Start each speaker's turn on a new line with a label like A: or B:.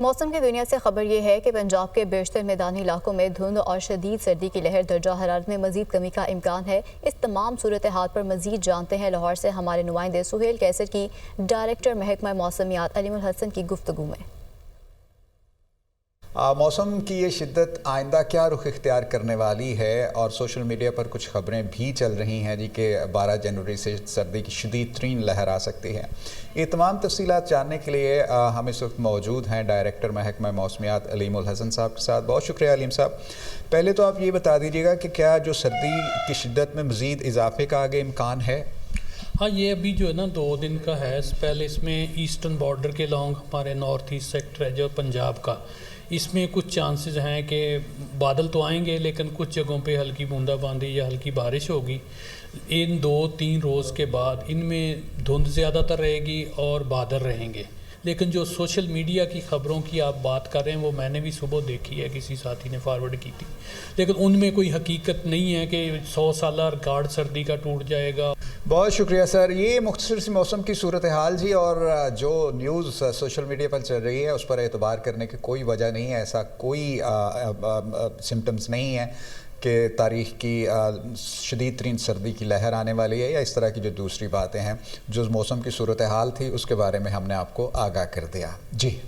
A: موسم کی دنیا سے خبر یہ ہے کہ پنجاب کے بیشتر میدانی علاقوں میں دھند اور شدید سردی کی لہر درجہ حرارت میں مزید کمی کا امکان ہے۔ اس تمام صورتحال پر مزید جانتے ہیں لاہور سے ہمارے نمائندے سہیل کیسر کی ڈائریکٹر محکمہ موسمیات علیم الحسن کی گفتگو میں۔
B: موسم کی یہ شدت آئندہ کیا رخ اختیار کرنے والی ہے، اور سوشل میڈیا پر کچھ خبریں بھی چل رہی ہیں کہ 12 جنوری سے سردی کی شدید ترین لہر آ سکتی ہے۔ یہ تمام تفصیلات جاننے کے لیے ہم اس وقت موجود ہیں ڈائریکٹر محکمہ موسمیات علیم الحسن صاحب کے ساتھ۔ بہت شکریہ علیم صاحب۔ پہلے تو آپ یہ بتا دیجیے گا کہ کیا جو سردی کی شدت میں مزید اضافے کا آگے امکان ہے؟
C: ہاں، یہ ابھی جو ہے نا 2 دن کا ہے۔ پہلے اس میں ایسٹرن بارڈر کے لانگ ہمارے نارتھ ایسٹ سیکٹر ہے جو پنجاب کا، اس میں کچھ چانسز ہیں کہ بادل تو آئیں گے لیکن کچھ جگہوں پہ ہلکی بوندا باندی یا ہلکی بارش ہوگی۔ ان 2-3 روز کے بعد ان میں دھند زیادہ تر رہے گی اور بادل رہیں گے۔ لیکن جو سوشل میڈیا کی خبروں کی آپ بات کر رہے ہیں وہ میں نے بھی صبح دیکھی ہے، کسی ساتھی نے فارورڈ کی تھی، لیکن ان میں کوئی حقیقت نہیں ہے کہ 100 سالہ ریکارڈ سردی کا ٹوٹ جائے گا۔
B: بہت شکریہ سر۔ یہ مختصر سی موسم کی صورتحال جی، اور جو نیوز سوشل میڈیا پر چل رہی ہے اس پر اعتبار کرنے کی کوئی وجہ نہیں ہے۔ ایسا کوئی سمٹمز نہیں ہے کہ تاریخ کی شدید ترین سردی کی لہر آنے والی ہے یا اس طرح کی جو دوسری باتیں ہیں۔ جو موسم کی صورتحال تھی اس کے بارے میں ہم نے آپ کو آگاہ کر دیا۔ جی